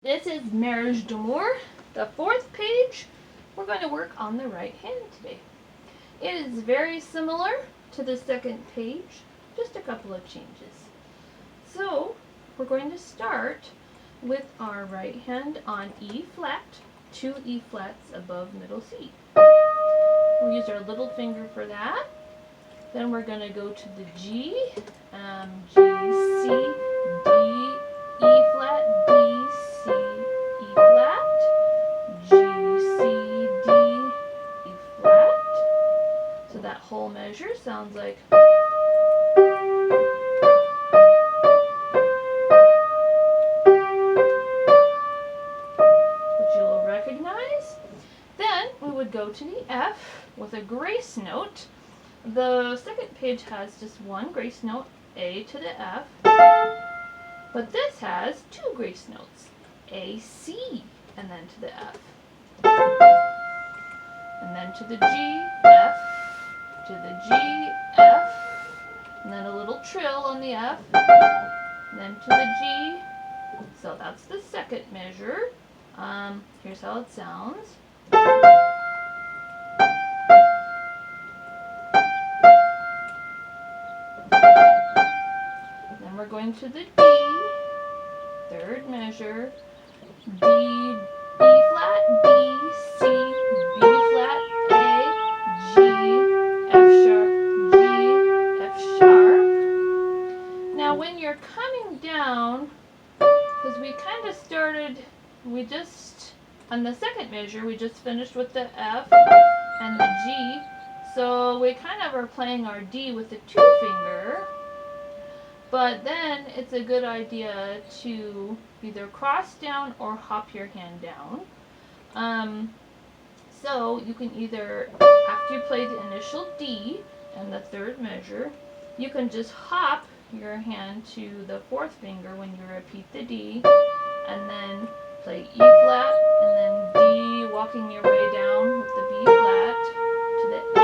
This is Mariage d'Amour, the 4th page. We're going to work on the right hand today. It is very similar to the 2nd page, just a couple of changes. So we're going to start with our right hand on E flat, 2 E flats above middle C. We'll use our little finger for that. Then we're going to go to the G, G, C, D, E flat, D, C, E flat, G, C, D, E flat. So that whole measure sounds like which you will recognize. Then we would go to the F with a grace note. The 2nd page has just one grace note, A to the F, but this has 2 grace notes, A, C, and then to the F, and then to the G, F, to the G, F, and then a little trill on the F, and then to the G. So that's the 2nd measure. Here's how it sounds. We're going to the D, 3rd measure, D, B flat, D, C, B flat, A, G, F sharp, G, F sharp. Now when you're coming down, because we kind of started, on the 2nd measure, we just finished with the F and the G, so we kind of are playing our D with the 2 finger. But then it's a good idea to either cross down or hop your hand down. So you can either, after you play the initial D and the 3rd measure, you can just hop your hand to the 4th finger when you repeat the D, and then play E flat, and then D, walking your way down with the B flat to the A.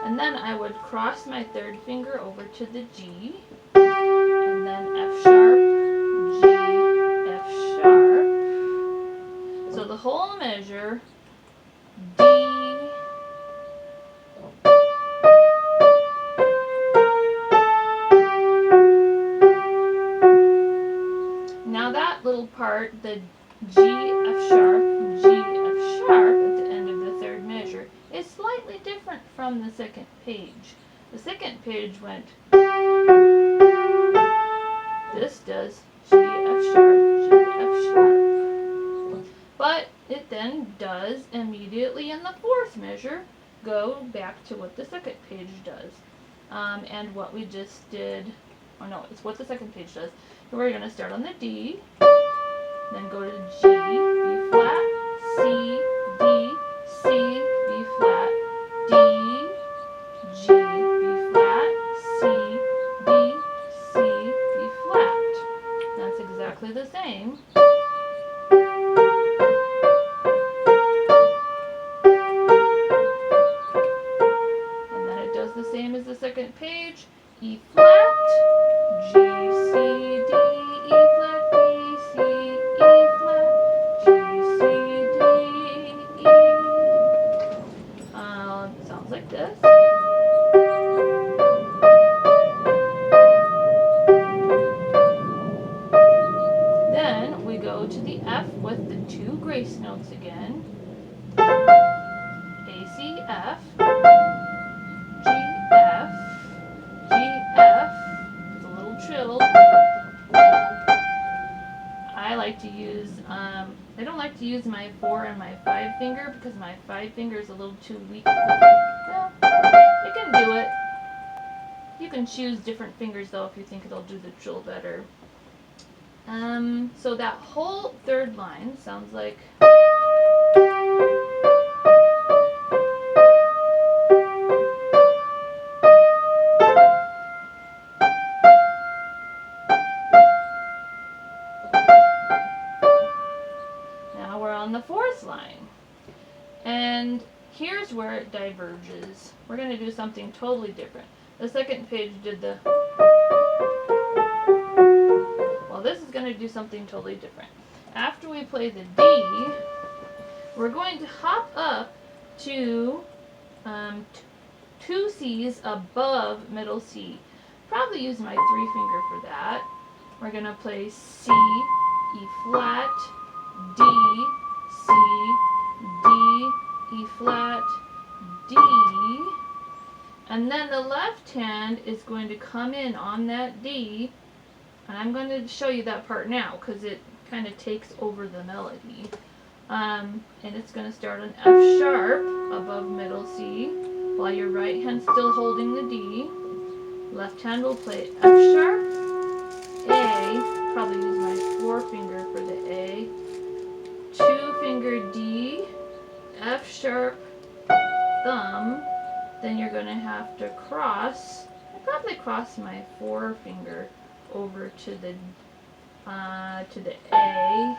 And then I would cross my 3rd finger over to the G, and then F sharp, G, F sharp. So the whole measure, D, now that little part, the G, F sharp, G, F sharp at the end of the 3rd measure, is slightly different from the 2nd page. The 2nd page went, this does G, F sharp, G, F sharp. But it then does immediately in the 4th measure go back to what the 2nd page does. And what we just did, it's what the 2nd page does. We're going to start on the D, then go to G, B flat, C, D, C, B flat, D, G, B flat, C, D, C, B flat. That's exactly the same. And then it does the same as the 2nd page. E flat, G, C, D, E flat, D, C, E flat, G, C, D, E. Sounds like this. Then we go to the F with the 2 grace notes again. A, C, F, G, F, G, F, with a little trill. I like to use, I don't like to use my 4 and my 5 finger because my 5 finger is a little too weak. Well, you can do it. You can choose different fingers though if you think it'll do the trill better. So that whole 3rd line sounds like now we're on the 4th line. And here's where it diverges. We're going to do something totally different. The 2nd page did the, well, this is going to do something totally different. after we play the D, we're going to hop up to 2 C's above middle C. Probably use my 3-finger for that. We're going to play C, E flat, D, C, D, E flat, D. And then the left hand is going to come in on that D. And I'm going to show you that part now because it kind of takes over the melody. And it's going to start on F sharp above middle C, while your right hand's still holding the D. Left hand will play F sharp, A, probably use my 4-finger for the A, 2-finger D, F sharp, thumb. Then you're going to have to cross, I probably cross my 4-finger over to the A,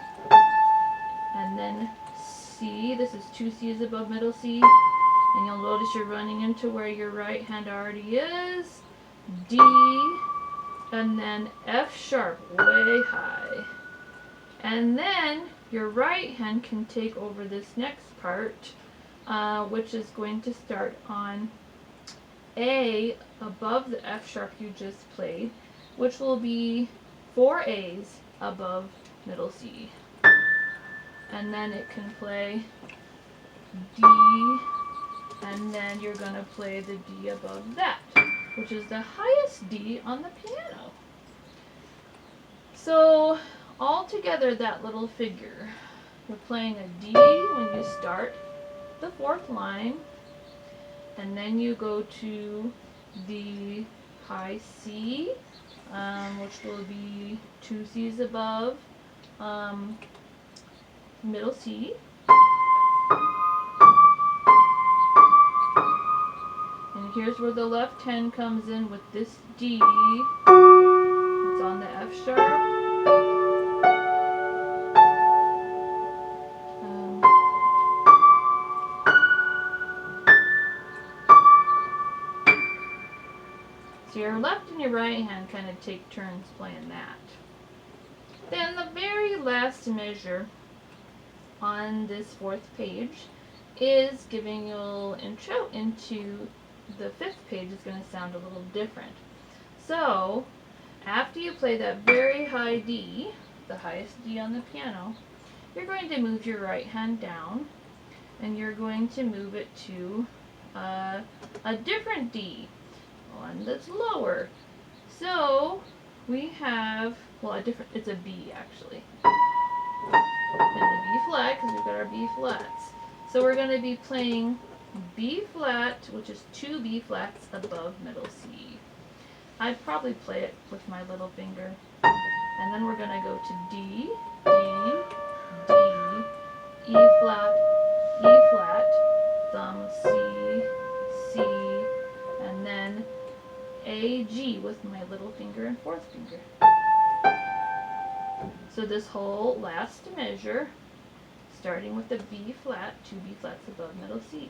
and then C. This is 2 C's above middle C, and you'll notice you're running into where your right hand already is. D, and then F sharp way high, and then your right hand can take over this next part, which is going to start on A above the F sharp you just played, which will be 4 A's above middle C. And then it can play D, and then you're going to play the D above that, which is the highest D on the piano. So all together, that little figure, you're playing a D when you start the 4th line, and then you go to the high C, which will be 2 C's above middle C. And here's where the left hand comes in with this D. It's on the F sharp. So your left and your right hand kind of take turns playing that. Then the very last measure on this 4th page is giving you a little intro into the 5th page. Is going to sound a little different. So after you play that very high D, the highest D on the piano, you're going to move your right hand down, and you're going to move it to a different D, one that's lower. So we have, well, it's a B actually. And the B flat, because we've got our B flats. So we're going to be playing B flat, which is 2 B flats above middle C. I'd probably play it with my little finger. And then we're going to go to D, D, D, E flat, thumb C, C, and then A, G with my little finger and 4th finger. So this whole last measure, starting with the B flat, 2 B flats above middle C.